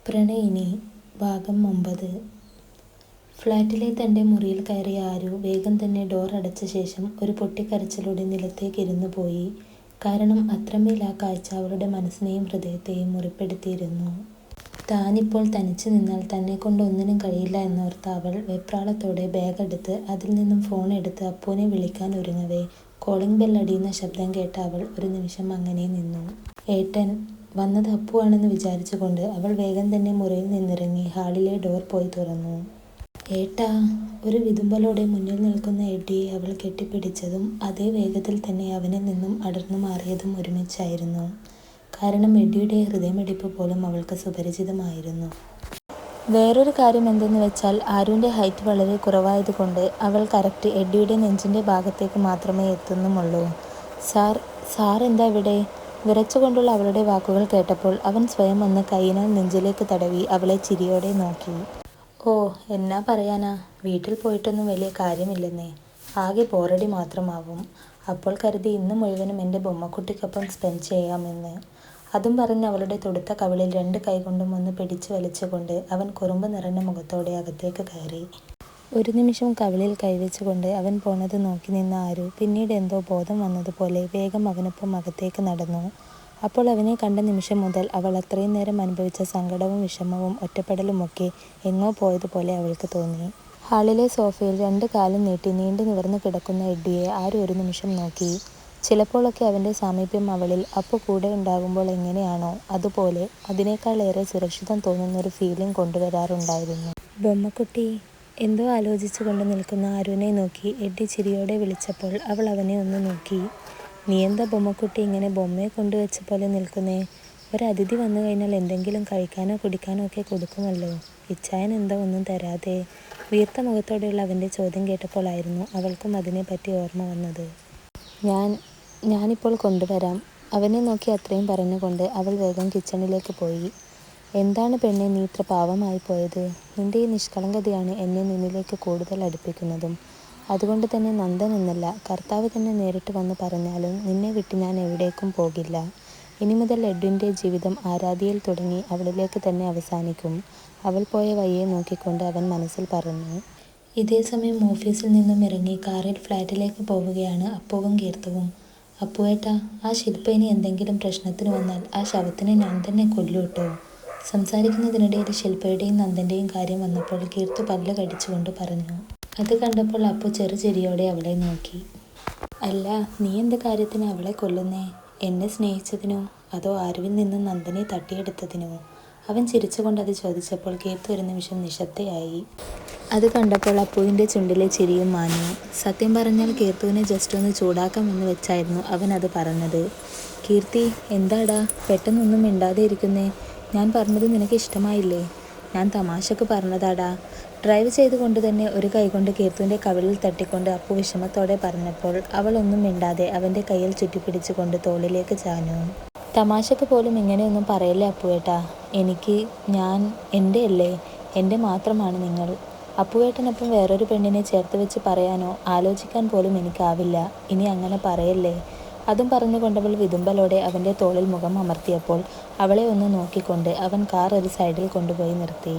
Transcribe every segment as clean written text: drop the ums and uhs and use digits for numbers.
പ്രണയിനി ഭാഗം 9. ഫ്ലാറ്റിലെ തൻ്റെ മുറിയിൽ കയറിയ ആരു വേഗം തന്നെ ഡോർ അടച്ച ശേഷം ഒരു പൊട്ടിക്കരച്ചിലൂടെ നിലത്തേക്ക് ഇരുന്നു പോയി. കാരണം അത്രമേൽ ആ കാഴ്ച അവളുടെ മനസ്സിനെയും ഹൃദയത്തെയും മുറിപ്പെടുത്തിയിരുന്നു. താനിപ്പോൾ തനിച്ചു നിന്നാൽ തന്നെക്കൊണ്ട് ഒന്നിനും കഴിയില്ല എന്നോർത്ത അവൾ വെപ്രാളത്തോടെ ബാഗെടുത്ത് അതിൽ നിന്നും ഫോൺ എടുത്ത് അപ്പുവിനെ വിളിക്കാൻ ഒരുങ്ങവേ കോളിംഗ് ബെൽ അടിയുന്ന ശബ്ദം കേട്ട അവൾ ഒരു നിമിഷം അങ്ങനെ നിന്നു. ഏട്ടൻ വന്നത് അപ്പുവാണെന്ന് വിചാരിച്ചുകൊണ്ട് അവൾ വേഗം തന്നെ മുറിയിൽ നിന്നിറങ്ങി ഹാളിലെ ഡോർ പോയി തുറന്നു. ഏട്ടാ! ഒരു വിതുമ്പലോടെ മുന്നിൽ നിൽക്കുന്ന എഡ്ഡിയെ അവൾ കെട്ടിപ്പിടിച്ചതും അതേ വേഗത്തിൽ തന്നെ അവനിൽ നിന്നും അടർന്നു മാറിയതും ഒരുമിച്ചായിരുന്നു. കാരണം എഡ്ഡിയുടെ ഹൃദയമിടിപ്പ് പോലും അവൾക്ക് സുപരിചിതമായിരുന്നു. വേറൊരു കാര്യം എന്തെന്ന് വെച്ചാൽ ആരുവിൻ്റെ ഹൈറ്റ് വളരെ കുറവായതുകൊണ്ട് അവൾ കറക്റ്റ് എഡ്ഡിയുടെ നെഞ്ചിൻ്റെ ഭാഗത്തേക്ക് മാത്രമേ എത്തുന്നുമുള്ളൂ. സാർ എന്താ ഇവിടെ? വിറച്ചുകൊണ്ടുള്ള അവളുടെ വാക്കുകൾ കേട്ടപ്പോൾ അവൻ സ്വയം ഒന്ന് കൈയിനാൽ നെഞ്ചിലേക്ക് തടവി അവളെ ചിരിയോടെ നോക്കി. ഓ, എന്നാ പറയാനാ, വീട്ടിൽ പോയിട്ടൊന്നും വലിയ കാര്യമില്ലെന്നേ. ആകെ ബോറടി മാത്രമാവും. അപ്പോൾ കരുതി ഇന്ന് മുഴുവനും എൻ്റെ ബൊമ്മക്കുട്ടിക്കൊപ്പം സ്പെൻഡ് ചെയ്യാമെന്ന്. അതും പറഞ്ഞ് അവളുടെ തൊടുത്ത കവിളിൽ 2 കൈകൊണ്ടും ഒന്ന് പിടിച്ചു വലിച്ചുകൊണ്ട് അവൻ കുറുമ്പ് നിറഞ്ഞ മുഖത്തോടെ അകത്തേക്ക് കയറി. ഒരു നിമിഷം കവിളിൽ കൈവച്ചുകൊണ്ട് അവൻ പോണത് നോക്കി നിന്ന ആരു പിന്നീട് എന്തോ ബോധം വന്നതുപോലെ വേഗം അവനൊപ്പം അകത്തേക്ക് നടന്നു. അപ്പോൾ അവനെ കണ്ട നിമിഷം മുതൽ അവൾ അത്രയും നേരം അനുഭവിച്ച സങ്കടവും വിഷമവും ഒറ്റപ്പെടലുമൊക്കെ എങ്ങോ പോയതുപോലെ അവൾക്ക് തോന്നി. ഹാളിലെ സോഫയിൽ 2 കാലും നീട്ടി നീണ്ടു നിവർന്നു കിടക്കുന്ന എഡ്ഡിയെ ആരു ഒരു നിമിഷം നോക്കി. ചിലപ്പോഴൊക്കെ അവൻ്റെ സാമീപ്യം അവളിൽ അപ്പോൾ കൂടെ ഉണ്ടാകുമ്പോൾ എങ്ങനെയാണോ അതുപോലെ അതിനേക്കാളേറെ സുരക്ഷിതം തോന്നുന്നൊരു ഫീലിംഗ് കൊണ്ടുവരാറുണ്ടായിരുന്നു. ബൊമ്മക്കുട്ടി! എന്തോ ആലോചിച്ചു കൊണ്ട് നിൽക്കുന്ന ആരുവിനെ നോക്കി എഡ്ഡി ചിരിയോടെ വിളിച്ചപ്പോൾ അവൾ അവനെ ഒന്ന് നോക്കി. നീ എന്താ ബൊമ്മക്കുട്ടി ഇങ്ങനെ ബൊമ്മയെ കൊണ്ടുവച്ച പോലെ നിൽക്കുന്നേ? ഒരതിഥി വന്നു കഴിഞ്ഞാൽ എന്തെങ്കിലും കഴിക്കാനോ കുടിക്കാനോ ഒക്കെ കൊടുക്കുമല്ലോ. ഇച്ചായൻ എന്താ ഒന്നും തരാതെ? വീർത്ത മുഖത്തോടെയുള്ള അവൻ്റെ ചോദ്യം കേട്ടപ്പോഴായിരുന്നു അവൾക്കും അതിനെപ്പറ്റി ഓർമ്മ വന്നത്. ഞാനിപ്പോൾ കൊണ്ടുവരാം. അവനെ നോക്കി അത്രയും പറഞ്ഞുകൊണ്ട് അവൾ വേഗം കിച്ചണിലേക്ക് പോയി. എന്താണ് പെണ്ണെ നീ ഇത്ര പാവമായി പോയത്? നിന്റെ ഈ നിഷ്കളങ്കതയാണ് എന്നെ നിന്നിലേക്ക് കൂടുതൽ അടുപ്പിക്കുന്നതും. അതുകൊണ്ട് തന്നെ നന്ദൻ എന്നല്ല, കർത്താവ് തന്നെ നേരിട്ട് വന്ന് പറഞ്ഞാലും നിന്നെ വിട്ട് ഞാൻ എവിടേക്കും പോകില്ല. ഇനി മുതൽ എഡ്വിൻ്റെ ജീവിതം ആരാധ്യയിൽ തുടങ്ങി അവളിലേക്ക് തന്നെ അവസാനിക്കും. അവൾ പോയ വഴിയെ നോക്കിക്കൊണ്ട് അവൻ മനസ്സിൽ പറഞ്ഞു. ഇതേ സമയം ഓഫീസിൽ നിന്നും ഇറങ്ങി കാറിൽ ഫ്ലാറ്റിലേക്ക് പോവുകയാണ് അപ്പുവും കീർത്തുവും. അപ്പുവേട്ടാ, ആ ശില്പ ഇനി എന്തെങ്കിലും പ്രശ്നത്തിന് വന്നാൽ ആ ശവത്തിനെ ഞാൻ തന്നെ കൊല്ലൂട്ടോ. സംസാരിക്കുന്നതിനിടയിൽ ശില്പയുടെയും നന്ദൻ്റെയും കാര്യം വന്നപ്പോൾ കീർത്തു പല്ല് കടിച്ചുകൊണ്ട് പറഞ്ഞു. അത് കണ്ടപ്പോൾ അപ്പു ചെറുചിരിയോടെ അവളെ നോക്കി. അല്ല, നീ എന്ത് കാര്യത്തിന് അവളെ കൊല്ലുന്നേ? എന്നെ സ്നേഹിച്ചതിനോ അതോ ആരുവിൽ നിന്നും നന്ദനെ തട്ടിയെടുത്തതിനോ? അവൻ ചിരിച്ചുകൊണ്ട് അത് ചോദിച്ചപ്പോൾ കീർത്തു ഒരു നിമിഷം നിശബ്ദയായി. അത് കണ്ടപ്പോൾ അപ്പുവിൻ്റെ ചുണ്ടിലെ ചിരിയും മാഞ്ഞു. സത്യം പറഞ്ഞാൽ കീർത്തുവിനെ ജസ്റ്റ് ഒന്ന് ചൂടാക്കാമെന്ന് വെച്ചായിരുന്നു അവൻ അത് പറഞ്ഞത്. കീർത്തി, എന്താടാ പെട്ടെന്നൊന്നും മിണ്ടാതെ ഇരിക്കുന്നേ? ഞാൻ പറഞ്ഞത് നിനക്ക് ഇഷ്ടമായില്ലേ? ഞാൻ തമാശക്ക് പറഞ്ഞതാടാ. ഡ്രൈവ് ചെയ്തുകൊണ്ട് തന്നെ ഒരു കൈകൊണ്ട് കീർത്തുവിൻ്റെ കവിളിൽ തട്ടിക്കൊണ്ട് അപ്പു വിഷമത്തോടെ പറഞ്ഞപ്പോൾ അവൾ ഒന്നും മിണ്ടാതെ അവൻ്റെ കയ്യിൽ ചുറ്റിപ്പിടിച്ചുകൊണ്ട് തോളിലേക്ക് ചാഞ്ഞു. തമാശക്ക് പോലും ഇങ്ങനെയൊന്നും പറയല്ലേ അപ്പുവേട്ടാ. എൻ്റെ അല്ലേ, എൻ്റെ മാത്രമാണ് നിങ്ങൾ. അപ്പുവേട്ടനൊപ്പം വേറൊരു പെണ്ണിനെ ചേർത്ത് വെച്ച് പറയാനോ ആലോചിക്കാൻ പോലും എനിക്കാവില്ല. ഇനി അങ്ങനെ പറയല്ലേ. അതും പറഞ്ഞുകൊണ്ടവൾ വിതുമ്പലോടെ അവൻ്റെ തോളിൽ മുഖം അമർത്തിയപ്പോൾ അവളെ ഒന്ന് നോക്കിക്കൊണ്ട് അവൻ കാർ ഒരു സൈഡിൽ കൊണ്ടുപോയി നിർത്തി.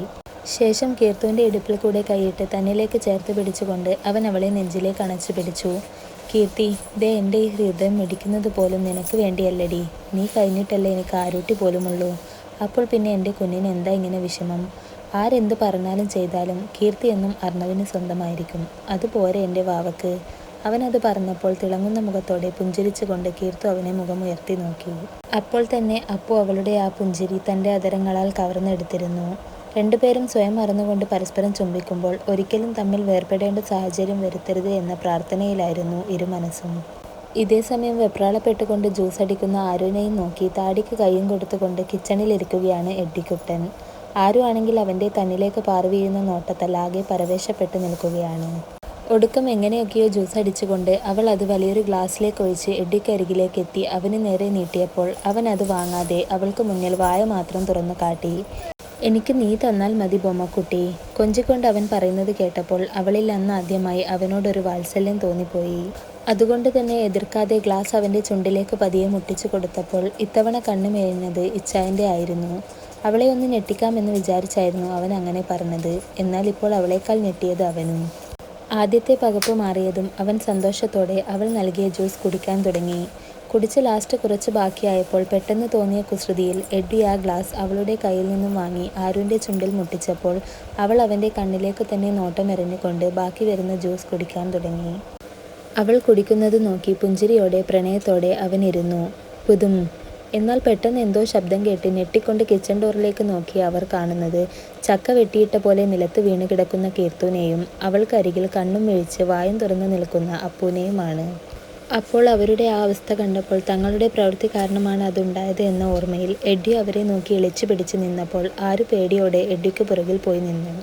ശേഷം കീർത്തുവിൻ്റെ ഇടുപ്പിൽ കൂടെ കൈയിട്ട് തന്നിലേക്ക് ചേർത്ത് പിടിച്ചുകൊണ്ട് അവൻ അവളെ നെഞ്ചിലേക്ക് അണച്ചു പിടിച്ചു. കീർത്തി, ദേ എൻ്റെ ഈ ഹൃദയം മിടിക്കുന്നത് പോലും നിനക്ക് വേണ്ടിയല്ലടി. നീ കഴിഞ്ഞിട്ടല്ലേ എനിക്ക് ആരൂട്ടി പോലുമുള്ളൂ. അപ്പോൾ പിന്നെ എൻ്റെ കുഞ്ഞിന് എന്താ ഇങ്ങനെ വിഷമം? ആരെന്ത് പറഞ്ഞാലും ചെയ്താലും കീർത്തി എന്നും അർണവിന് സ്വന്തമായിരിക്കും. അതുപോരെ എൻ്റെ വാവക്ക്? അവനത് പറഞ്ഞപ്പോൾ തിളങ്ങുന്ന മുഖത്തോടെ പുഞ്ചിരിച്ചുകൊണ്ട് കീർത്തു അവനെ മുഖമുയർത്തി നോക്കി. അപ്പോൾ തന്നെ അപ്പു അവളുടെ ആ പുഞ്ചിരി തൻ്റെ അധരങ്ങളാൽ കവർന്നെടുത്തിരുന്നു. 2 പേരും സ്വയം മറന്നുകൊണ്ട് പരസ്പരം ചുംബിക്കുമ്പോൾ ഒരിക്കലും തമ്മിൽ വേർപെടേണ്ട സാഹചര്യം വരുത്തരുത് എന്ന പ്രാർത്ഥനയിലായിരുന്നു ഇരു മനസ്സും. ഇതേ സമയം വെപ്രാളപ്പെട്ടുകൊണ്ട് ജ്യൂസ് അടിക്കുന്ന ആരുവിനെയും നോക്കി താടിക്ക് കൈയും കൊടുത്തുകൊണ്ട് കിച്ചണിലിരിക്കുകയാണ് എഡ്ഡിക്കുട്ടൻ. ആരു ആണെങ്കിൽ അവൻ്റെ തന്നിലേക്ക് പാറി വീഴുന്ന നോട്ടത്താൽ ആകെ പരവേശപ്പെട്ട് നിൽക്കുകയാണ്. ഒടുക്കം എങ്ങനെയൊക്കെയോ ജ്യൂസ് അടിച്ചുകൊണ്ട് അവൾ അത് വലിയൊരു ഗ്ലാസ്സിലേക്ക് ഒഴിച്ച് എഡ്ഡിക്കരികിലേക്ക് എത്തി അവന് നേരെ നീട്ടിയപ്പോൾ അവൻ അത് വാങ്ങാതെ അവൾക്ക് മുന്നിൽ വായ മാത്രം തുറന്നു കാട്ടി. എനിക്ക് നീ തന്നാൽ മതി ബൊമ്മക്കുട്ടി. കൊഞ്ചിക്കൊണ്ട് അവൻ പറയുന്നത് കേട്ടപ്പോൾ അവളിൽ അന്ന് ആദ്യമായി അവനോടൊരു വാത്സല്യം തോന്നിപ്പോയി. അതുകൊണ്ട് തന്നെ എതിർക്കാതെ ഗ്ലാസ് അവൻ്റെ ചുണ്ടിലേക്ക് പതിയെ മുട്ടിച്ചു കൊടുത്തപ്പോൾ ഇത്തവണ കണ്ണു മേയുന്നത് ഇച്ചായൻ്റെ ആയിരുന്നു. അവളെ ഒന്ന് ഞെട്ടിക്കാമെന്ന് വിചാരിച്ചായിരുന്നു അവൻ അങ്ങനെ പറഞ്ഞത്. എന്നാൽ ഇപ്പോൾ അവളേക്കാൾ ഞെട്ടിയത് അവനും. ആദ്യത്തെ പകപ്പ് മാറിയതും അവൻ സന്തോഷത്തോടെ അവൾ നൽകിയ ജ്യൂസ് കുടിക്കാൻ തുടങ്ങി. കുടിച്ച് ലാസ്റ്റ് കുറച്ച് ബാക്കിയായപ്പോൾ പെട്ടെന്ന് തോന്നിയ കുസൃതിയിൽ എഡ്ഡി ആ ഗ്ലാസ് അവളുടെ കയ്യിൽ നിന്നും വാങ്ങി ആരുവിൻ്റെ ചുണ്ടിൽ മുട്ടിച്ചപ്പോൾ അവൾ അവൻ്റെ കണ്ണിലേക്ക് തന്നെ നോട്ടമെറിഞ്ഞുകൊണ്ട് ബാക്കി വരുന്ന ജ്യൂസ് കുടിക്കാൻ തുടങ്ങി. അവൾ കുടിക്കുന്നത് നോക്കി പുഞ്ചിരിയോടെ പ്രണയത്തോടെ അവൻ ഇരുന്നു. പുതും. എന്നാൽ പെട്ടെന്ന് എന്തോ ശബ്ദം കേട്ട് ഞെട്ടിക്കൊണ്ട് കിച്ചൺ ഡോറിലേക്ക് നോക്കി അവർ കാണുന്നത് ചക്ക വെട്ടിയിട്ട പോലെ നിലത്ത് വീണ് കിടക്കുന്ന കീർത്തുവിനെയും അവൾക്കരികിൽ കണ്ണും മിഴിച്ച് വായും തുറന്ന് നിൽക്കുന്ന അപ്പുവിനെയുമാണ്. അപ്പോൾ അവരുടെ ആ അവസ്ഥ കണ്ടപ്പോൾ തങ്ങളുടെ പ്രവൃത്തി കാരണമാണ് അതുണ്ടായത് എന്ന ഓർമ്മയിൽ എഡ്ഡി അവരെ നോക്കി ഇളിച്ചു പിടിച്ച് നിന്നപ്പോൾ ആരു പേടിയോടെ എഡ്ഡിക്ക് പുറകിൽ പോയി നിന്നു.